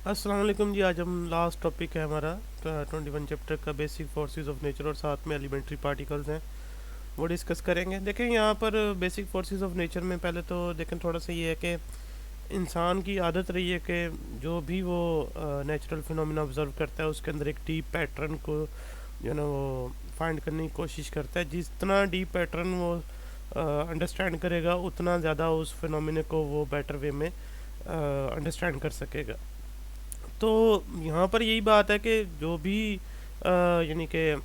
अस्सलाम वालेकुम जी। आज हम लास्ट टॉपिक है हमारा 21 चैप्टर का बेसिक फोर्सेस ऑफ नेचर और साथ में एलिमेंट्री पार्टिकल्स हैं वो डिस्कस करेंगे। देखें यहाँ पर बेसिक फोर्सेस ऑफ नेचर में पहले तो देखें थोड़ा सा ये है कि इंसान की आदत रही है कि जो भी वो नेचुरल फिनोमेना ऑब्जर्व करता है उसके अंदर एक डीप पैटर्न को जो है ना वो फाइंड करने की कोशिश करता है। जितना डीप पैटर्न वो अंडरस्टैंड करेगा उतना ज़्यादा उस फिनोमिना को वो बेटर वे में अंडरस्टैंड कर सकेगा। तो यहाँ पर यही बात है कि जो भी यानी कि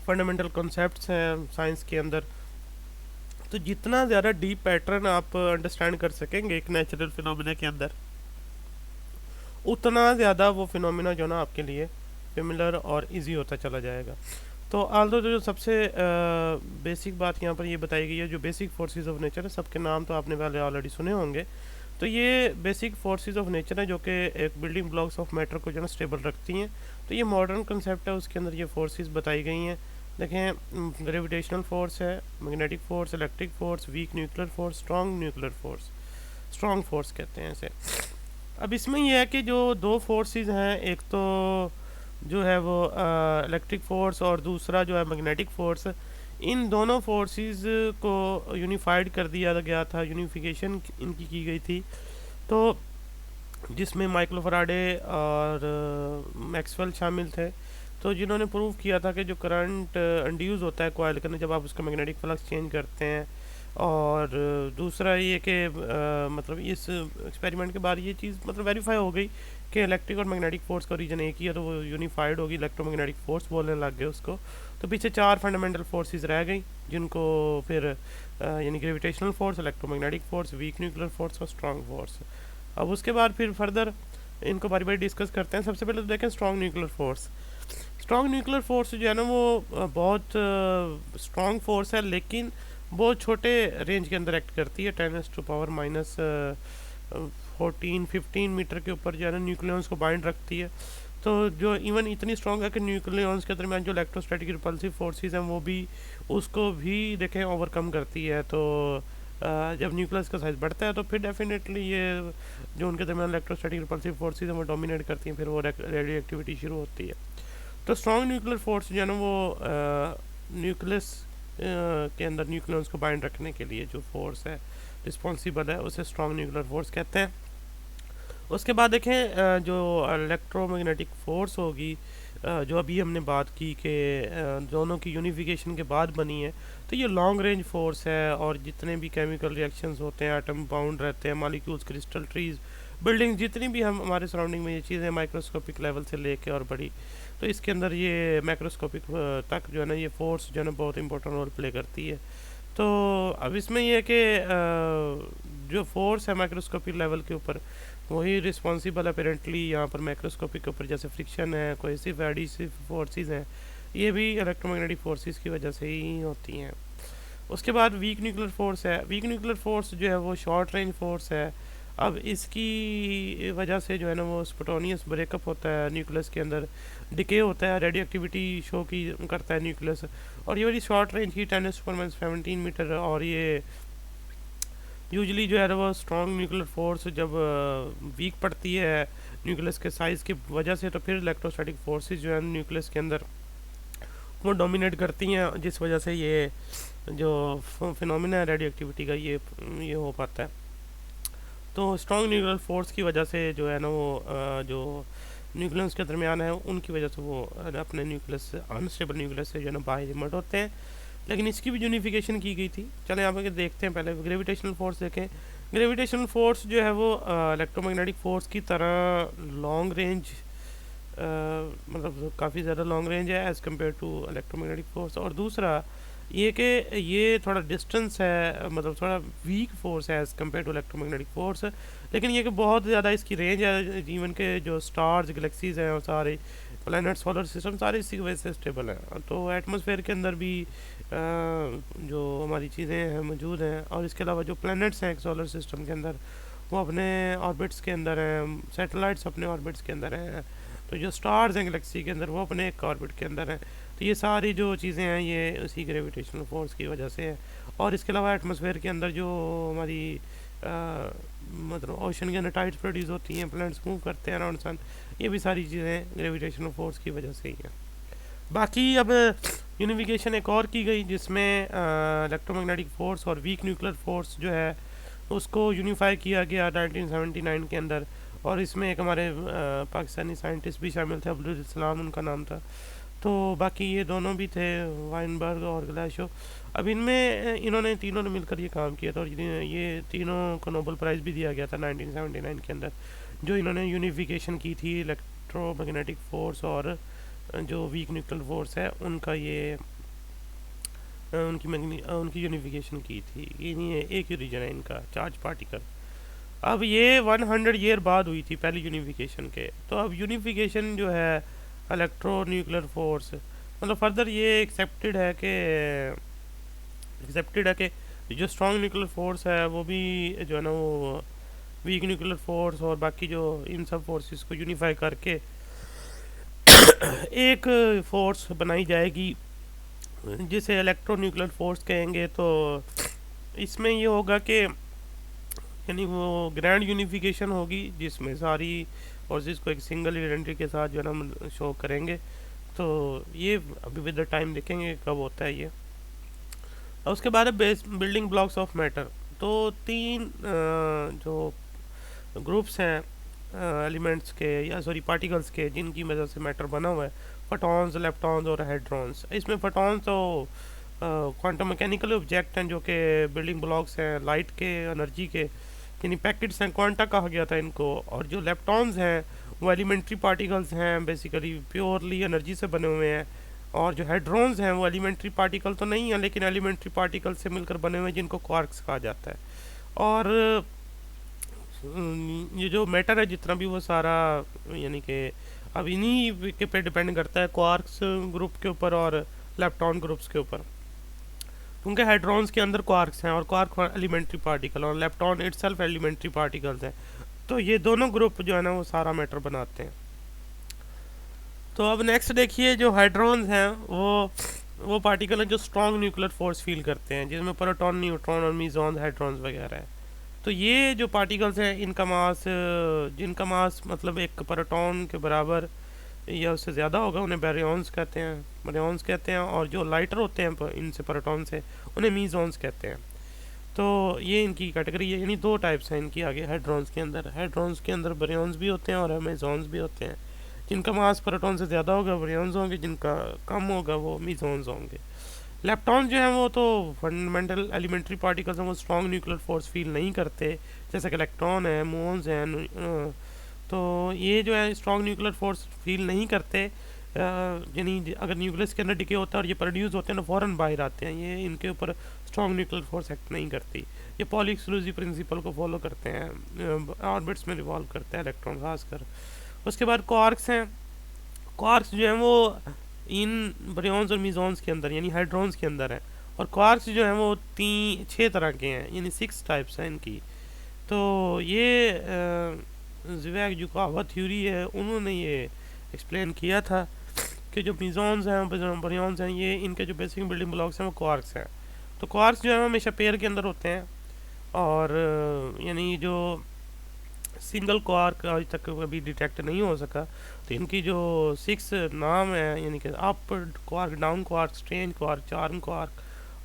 फंडामेंटल कॉन्सेप्ट्स हैं साइंस के अंदर, तो जितना ज़्यादा डीप पैटर्न आप अंडरस्टैंड कर सकेंगे एक नेचुरल फिनोमिना के अंदर, उतना ज़्यादा वो फिनोमिना जो ना आपके लिए फेमिलर और इजी होता चला जाएगा। तो आल्दो जो सबसे बेसिक बात यहाँ पर ये बताई गई है, जो बेसिक फोर्सेस ऑफ नेचर है, सबके नाम तो आपने पहले ऑलरेडी सुने होंगे। तो ये बेसिक फोर्सेस ऑफ नेचर है जो कि एक बिल्डिंग ब्लॉक्स ऑफ मैटर को जो है ना स्टेबल रखती हैं। तो ये मॉडर्न कंसेप्ट है, उसके अंदर ये फोर्सेस बताई गई हैं। देखें, ग्रेविटेशनल फोर्स है, magnetic force, electric force, weak nuclear force, strong nuclear force, strong force कहते हैं इसे। अब इसमें यह है कि जो दो फोर्सेस हैं, एक तो जो है वो इलेक्ट्रिक फोर्स और दूसरा जो है मैग्नेटिक फोर्स, इन दोनों फोर्सेस को यूनिफाइड कर दिया गया था, यूनिफिकेशन इनकी की गई थी। तो जिसमें माइकल फैराडे और मैक्सवेल शामिल थे, तो जिन्होंने प्रूव किया था कि जो करंट इंड्यूस होता है कॉइल के अंदर जब आप उसका मैग्नेटिक फ्लक्स चेंज करते हैं। और दूसरा ये कि मतलब इस एक्सपेरिमेंट के बाद ये चीज़ मतलब वेरीफाई हो गई कि इलेक्ट्रिक और मैग्नेटिक फोर्स का रीजन एक ही है, तो वो यूनिफाइड होगी, इलेक्ट्रोमैग्नेटिक फोर्स बोलने लग गए उसको। तो पीछे चार फंडामेंटल फोर्सेस रह गई, जिनको फिर यानी gravitational force, electromagnetic force, weak nuclear force और स्ट्रॉन्ग फोर्स। अब उसके बाद फिर फर्दर इनको बारी बारी डिस्कस करते हैं। सबसे पहले तो देखें strong nuclear force. Strong nuclear force जो है ना वो बहुत स्ट्रॉन्ग फोर्स है, लेकिन बहुत छोटे रेंज के अंदर एक्ट करती है। 10⁻⁻14-15 मीटर के ऊपर जो है ना न्यूक्लियंस को बाइंड रखती है। तो जो इवन इतनी स्ट्रॉन्ग है कि न्यूक्लियंस के दरमियान जो इलेक्ट्रोस्टैटिक रिपल्सिव फोर्सेस हैं वो भी उसको भी देखें ओवरकम करती है। तो जब न्यूक्लियस का साइज बढ़ता है तो फिर डेफिनेटली ये जो उनके दरमियान इलेक्ट्रोस्टैटिक रिपल्सिव फोर्सेस हैं वो डोमिनेट करती हैं, फिर वो रेडियो एक्टिविटी शुरू होती है। तो स्ट्रॉन्ग न्यूक्लियर फोर्स जो है ना वो न्यूक्लियस के अंदर न्यूक्लियस को बाइंड रखने के लिए जो फोर्स है रिस्पॉन्सिबल है, उसे स्ट्रॉन्ग न्यूक्लियर फोर्स कहते हैं। उसके बाद देखें जो इलेक्ट्रोमैग्नेटिक फोर्स होगी, जो अभी हमने बात की कि दोनों की यूनिफिकेशन के बाद बनी है, तो ये लॉन्ग रेंज फोर्स है। और जितने भी केमिकल रिएक्शंस होते हैं, एटम बाउंड रहते हैं, मॉलिक्यूल्स, क्रिस्टल ट्रीज, बिल्डिंग, जितनी भी हम हमारे सराउंडिंग में ये चीज़ें माइक्रोस्कोपिक लेवल से लेके और बड़ी, तो इसके अंदर ये मैक्रोस्कोपिक तक जो है ना ये फोर्स जो है ना बहुत इंपॉर्टेंट रोल प्ले करती है। तो अब इसमें यह है कि जो फोर्स है माइक्रोस्कोपिक लेवल के ऊपर वही रिस्पॉन्सिबल अपेरेंटली यहाँ पर मैक्रोस्कोपिक के ऊपर, जैसे फ्रिक्शन है, कोहेसिव एडिसिव फोर्सेस हैं, ये भी इलेक्ट्रोमैग्नेटिक फोर्सेस की वजह से ही होती हैं। उसके बाद वीक न्यूक्लियर फोर्स है। वीक न्यूक्लियर फोर्स जो है वो शॉर्ट रेंज फोर्स है। अब इसकी वजह से जो है ना वो स्पोटोनियस ब्रेकअप होता है, न्यूक्लियस के अंदर डिके होता है, रेडियो एक्टिविटी शो की करता है न्यूक्लियस। और ये वाली शॉर्ट रेंज की 10⁻17 मीटर, और ये यूजली जो है वो स्ट्रॉन्ग न्यूक्लियर फोर्स जब वीक पड़ती है न्यूक्लियस के साइज़ की वजह से, तो फिर इलेक्ट्रोस्टैटिक फोर्सेस जो है न्यूक्लियस के अंदर वो डोमिनेट करती हैं, जिस वजह से ये जो फिनोमिना है रेडियो एक्टिविटी का ये हो पाता है। तो स्ट्रॉन्ग न्यूक्लियर फोर्स की वजह से जो है ना वो जो न्यूक्लियस के दरमियान है उनकी वजह से वो अपने न्यूक्लियस से, अनस्टेबल न्यूक्लियस से जो है ना बाहर इमर्ट होते हैं। लेकिन इसकी भी यूनिफिकेशन की गई थी। चलें यहाँ पे देखते हैं, पहले ग्रेविटेशनल फोर्स देखें। ग्रेविटेशनल फोर्स जो है वो इलेक्ट्रोमैग्नेटिक फोर्स की तरह लॉन्ग रेंज, मतलब काफ़ी ज़्यादा लॉन्ग रेंज है as compare to electromagnetic force. और दूसरा ये कि ये थोड़ा डिस्टेंस है, मतलब थोड़ा वीक फोर्स है as compare to electromagnetic force. लेकिन ये कि बहुत ज़्यादा इसकी रेंज है, जीवन के जो स्टार्स, गैलेक्सीज हैं और सारे प्लैनेट, सोलर सिस्टम, सारे इसी की वजह से स्टेबल हैं। तो एटमॉस्फेयर के अंदर भी जो हमारी चीज़ें हैं मौजूद हैं। और इसके अलावा जो प्लैनेट्स हैं सोलर सिस्टम के अंदर वो अपने ऑर्बिट्स के अंदर हैं, सैटेलाइट्स अपने ऑर्बिट्स के अंदर हैं, तो जो स्टार्स हैं गैलेक्सी के अंदर वो अपने एक ऑर्बिट के अंदर हैं। तो ये सारी जो चीज़ें हैं ये उसी ग्रेविटेशनल फोर्स की वजह से है। और इसके अलावा एटमॉस्फेयर के अंदर जो हमारी मतलब ओशन के अंदर टाइड्स प्रोड्यूस होती हैं, प्लैनेट्स मूव करते हैं अराउंड सन, ये भी सारी चीज़ें ग्रेविटेशनल फोर्स की वजह से ही हैं। बाकी अब यूनिफिकेशन एक और की गई जिसमें इलेक्ट्रोमैग्नेटिक फोर्स और वीक न्यूक्लियर फोर्स जो है उसको यूनिफाई किया गया 1979 के अंदर, और इसमें एक हमारे पाकिस्तानी साइंटिस्ट भी शामिल थे, अब्दुल सलाम उनका नाम था। तो बाकी ये दोनों भी थे, वाइनबर्ग और ग्लाशो। अब इनमें इन्होंने तीनों ने मिलकर ये काम किया था, और ये तीनों को नोबेल प्राइज़ भी दिया गया था 1979 के अंदर, जो इन्होंने यूनिफिकेशन की थी इलेक्ट्रोमैग्नेटिक फोर्स और जो वीक न्यूक्लियर फोर्स है उनका, ये उनकी यूनिफिकेशन की थी। ये नहीं है, एक ही रीजन है इनका, चार्ज पार्टिकल। अब ये 100 ईयर बाद हुई थी पहली यूनिफिकेशन के। तो अब यूनिफिकेशन जो है इलेक्ट्रो न्यूक्लियर फोर्स, मतलब फर्दर ये एक्सेप्टेड है कि जो स्ट्रॉन्ग न्यूक्लियर फोर्स है वो भी जो है ना वो वीक न्यूक्लियर फोर्स और बाकी जो इन सब फोर्सेस को यूनिफाई करके एक फोर्स बनाई जाएगी जिसे इलेक्ट्रो न्यूक्लियर फोर्स कहेंगे। तो इसमें ये होगा कि यानी वो ग्रैंड यूनिफिकेशन होगी जिसमें सारी फोर्सेस को एक सिंगल आइडेंटिटी के साथ जो है ना शो करेंगे। तो ये अभी विद द टाइम देखेंगे कब होता है ये। और उसके बाद base building blocks of matter. तो तीन जो ग्रुप्स हैं एलिमेंट्स के, या सॉरी पार्टिकल्स के, जिनकी वजह से मैटर बना हुआ है, फोटॉन्स, लेप्टॉन्स और हेड्रॉन्स। इसमें फोटॉन्स तो क्वांटम मैकेनिकल ऑब्जेक्ट हैं जो कि बिल्डिंग ब्लॉक्स हैं लाइट के, एनर्जी के, यानी पैकेट्स हैं, क्वांटा कहा गया था इनको। और जो लेप्टॉन्स हैं वो एलिमेंट्री पार्टिकल्स हैं, बेसिकली प्योरली एनर्जी से बने हुए हैं। और जो हेड्रॉन्स हैं वो एलिमेंट्री पार्टिकल तो नहीं है, लेकिन एलिमेंट्री पार्टिकल से मिलकर बने हुए हैं जिनको क्वार्क्स कहा जाता है। और ये जो मैटर है जितना भी वो सारा, यानी कि अब इन्हीं के पे डिपेंड करता है, क्वार्क्स ग्रुप के ऊपर और लेप्टॉन ग्रुप्स के ऊपर, क्योंकि हाइड्रॉन्स के अंदर क्वार्क्स हैं और क्वार्क एलिमेंट्री पार्टिकल और लेप्टॉन इटसेल्फ एलिमेंट्री पार्टिकल्स हैं। तो ये दोनों ग्रुप जो है ना वो सारा मैटर बनाते हैं। तो अब नेक्स्ट देखिए, जो हाइड्रॉन्स हैं वो पार्टिकल हैं जो स्ट्रॉन्ग न्यूक्लियर फोर्स फील करते हैं, जिसमें प्रोटॉन, न्यूट्रॉन और मीजॉन्स, हाइड्रॉन्स वगैरह है। तो ये जो पार्टिकल्स हैं जिनका मास मतलब एक प्रोटॉन के बराबर या उससे ज़्यादा होगा उन्हें बैरियॉन्स कहते हैं। और जो लाइटर होते हैं इनसे, प्रोटॉन से, उन्हें मीजॉन्स कहते हैं। तो ये इनकी कैटेगरी है, यानी दो टाइप्स हैं इनकी आगे हाइड्रॉन्स के अंदर बैरियॉन्स भी होते हैं और मेजॉन्स भी होते हैं। जिनका मास प्रोटॉन से ज़्यादा होगा बैरियॉन्स होंगे, जिनका कम होगा वो मीजॉन्स होंगे। लेप्टॉन जो है वो तो फंडामेंटल एलिमेंट्री पार्टिकल्स हैं, वो स्ट्रॉन्ग न्यूक्लियर फोर्स फील नहीं करते, जैसे कि इलेक्ट्रॉन है, मुऑन्स हैं। तो ये जो है स्ट्रॉन्ग न्यूक्लियर फोर्स फील नहीं करते, यानी अगर न्यूक्लियस के अंदर डिके होता है और ये प्रोड्यूस होते हैं ना फ़ौरन बाहर आते हैं, ये इनके ऊपर स्ट्रॉन्ग न्यूक्लियर फोर्स एक्ट नहीं करती। ये पॉली एक्सक्लूसिव प्रिंसिपल को फॉलो करते हैं, ऑर्बिट्स में रिवॉल्व करते हैं इलेक्ट्रॉन खासकर। उसके बाद क्वार्क्स हैं। क्वार्क्स जो हैं वो इन ब्रियॉन्स और मीजॉन्स के अंदर यानी हाइड्रॉन्स के अंदर है। और क्वार्क्स जो हैं वो 6 तरह के हैं, यानी 6 टाइप्स हैं इनकी। तो ये ज़िवैग जो कावा थ्योरी है उन्होंने ये एक्सप्लेन किया था कि जो मीजॉन्स हैं, ब्रियॉन्स हैं, ये इनके जो बेसिक बिल्डिंग ब्लॉक्स हैं वो क्वार्क्स हैं। तो क्वार्क्स जो है हमेशा पेयर के अंदर होते हैं, और यानी जो सिंगल क्वार्क आज तक अभी डिटेक्ट नहीं हो सका। तो इनकी जो 6 नाम है, यानी कि up quark, down quark, strange quark, charm quark,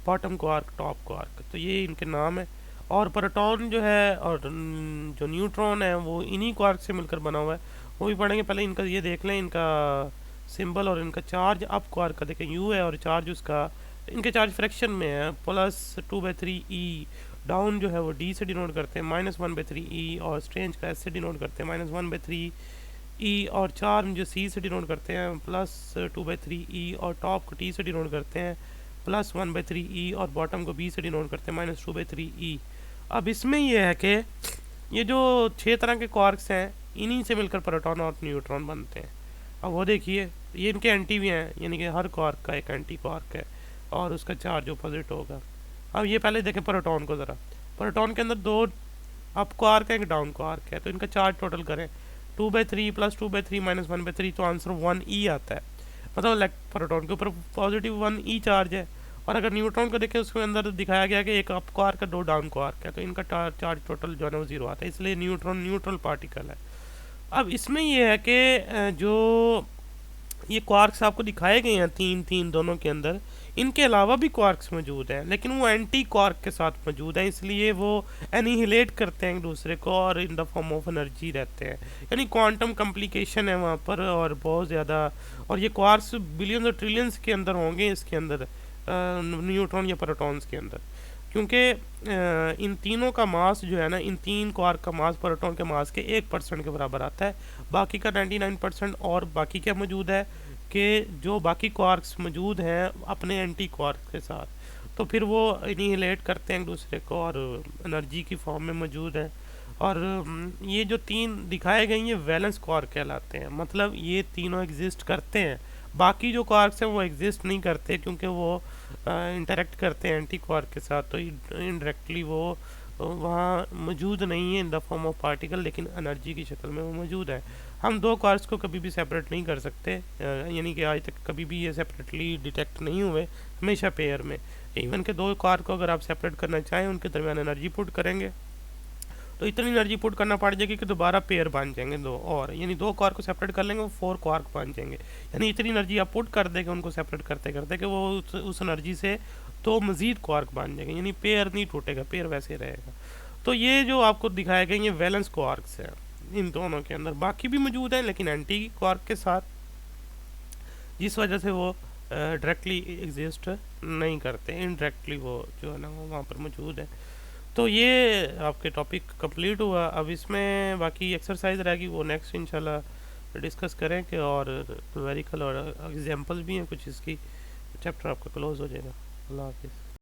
bottom quark, top quark, तो ये इनके नाम है। और प्रोटॉन जो है और जो न्यूट्रॉन है वो इन्हीं क्वार्क से मिलकर बना हुआ है, वो भी पढ़ेंगे। पहले इनका ये देख लें, इनका सिंबल और इनका चार्ज। अप क्वार्क का देखें यू है और चार्ज उसका, इनके चार्ज फ्रैक्शन में है, +2/3e। डाउन जो है वो डी से डिनोट करते हैं, -1/3e। और स्ट्रेंज का एस से डिनोट करते हैं, -1/3e। और चार्म जो सी से डिनोट करते हैं, +2/3e। और टॉप को टी से डिनोट करते हैं, +1/3e। और बॉटम को बी से डिनोट करते हैं, -2/3e। अब इसमें यह है कि ये जो 6 तरह के क्वार्क्स हैं इन्हीं से मिलकर प्रोटॉन और न्यूट्रॉन बनते हैं। अब वो देखिए, ये इनके एंटी भी हैं, यानी कि हर क्वार्क का एक एंटी क्वार्क है और उसका चार्ज अपोजिट होगा। अब ये पहले देखें प्रोटॉन को ज़रा। प्रोटॉन के अंदर 2 अप क्वार्क है, एक डाउन क्वार्क है। तो इनका चार्ज टोटल करें 2/3 +2/3 -1/3, तो आंसर 1e आता है। मतलब प्रोटॉन के ऊपर +1e चार्ज है और अगर न्यूट्रॉन को देखें उसके अंदर दिखाया गया कि एक अप क्वार्क है, 2 डाउन क्वार्क है, तो इनका चार्ज टोटल जो है ना वो 0 आता है, इसलिए न्यूट्रॉन न्यूट्रल पार्टिकल है। अब इसमें ये है कि जो ये क्वार्क्स आपको दिखाए गए हैं तीन तीन दोनों के अंदर, इनके अलावा भी क्वार्क्स मौजूद हैं, लेकिन वो एंटी क्वार्क के साथ मौजूद हैं, इसलिए वो एनिहिलेट करते हैं एक दूसरे को और in the form of energy रहते हैं, यानी क्वांटम कम्प्लिकेशन है वहाँ पर और बहुत ज़्यादा। और ये क्वार्क्स बिलियन और ट्रिलियंस के अंदर होंगे इसके अंदर, न्यूट्रॉन या प्रोटॉन्स के अंदर, क्योंकि इन तीनों का मास जो है ना, इन तीन क्वार्क का मास प्रोटॉन के मास के 1% के बराबर आता है, बाकी का 99%। और बाकी क्या मौजूद है कि जो बाकी क्वार्क्स मौजूद हैं अपने एंटी क्वार्क के साथ, तो फिर वो इनिहिलेट करते हैं एक दूसरे को और एनर्जी की फॉर्म में मौजूद है। और ये जो तीन दिखाए गए ये वैलेंस क्वार्क कहलाते हैं, मतलब ये तीनों एग्जिस्ट करते हैं, बाकी जो क्वार्क्स हैं वो एग्जिस्ट नहीं करते क्योंकि वो इंटरेक्ट करते हैं एंटी क्वार्क के साथ, तो इनडायरेक्टली वो वहाँ मौजूद नहीं है in the form of particle, लेकिन एनर्जी की शक्ल में वो मौजूद है। हम दो क्वार्क्स को कभी भी सेपरेट नहीं कर सकते, यानी कि आज तक कभी भी ये सेपरेटली डिटेक्ट नहीं हुए, हमेशा पेयर में। इवन के दो क्वार्क को अगर आप सेपरेट करना चाहें, उनके दरमियान एनर्जी पुट करेंगे तो इतनी एनर्जी पुट करना पड़ जाएगी कि दोबारा पेयर बन जाएंगे दो, और यानी दो क्वार्क को सेपरेट कर लेंगे वो 4 क्वार्क बन जाएंगे, यानी इतनी एनर्जी आप पुट कर देंगे उनको सेपरेट करते करते कि वो उस एनर्जी से तो मज़ीद क्वार्क बन जाएंगे, यानी पेयर नहीं टूटेगा, पेयर वैसे रहेगा। तो ये जो आपको दिखाए गए ये वैलेंस क्वार्क्स हैं इन दोनों के अंदर, बाकी भी मौजूद हैं लेकिन एंटी क्वार्क के साथ, जिस वजह से वो डायरेक्टली एग्जिस्ट नहीं करते, इनडायरेक्टली वो जो है ना वो वहाँ पर मौजूद है। तो ये आपके टॉपिक कंप्लीट हुआ। अब इसमें बाकी एक्सरसाइज रहेगी वो नेक्स्ट इंशाल्लाह डिस्कस करें कि, और न्यूमेरिकल और एग्जांपल्स भी हैं कुछ, इसकी चैप्टर आपका क्लोज हो जाएगा। अल्लाह हाफिज़।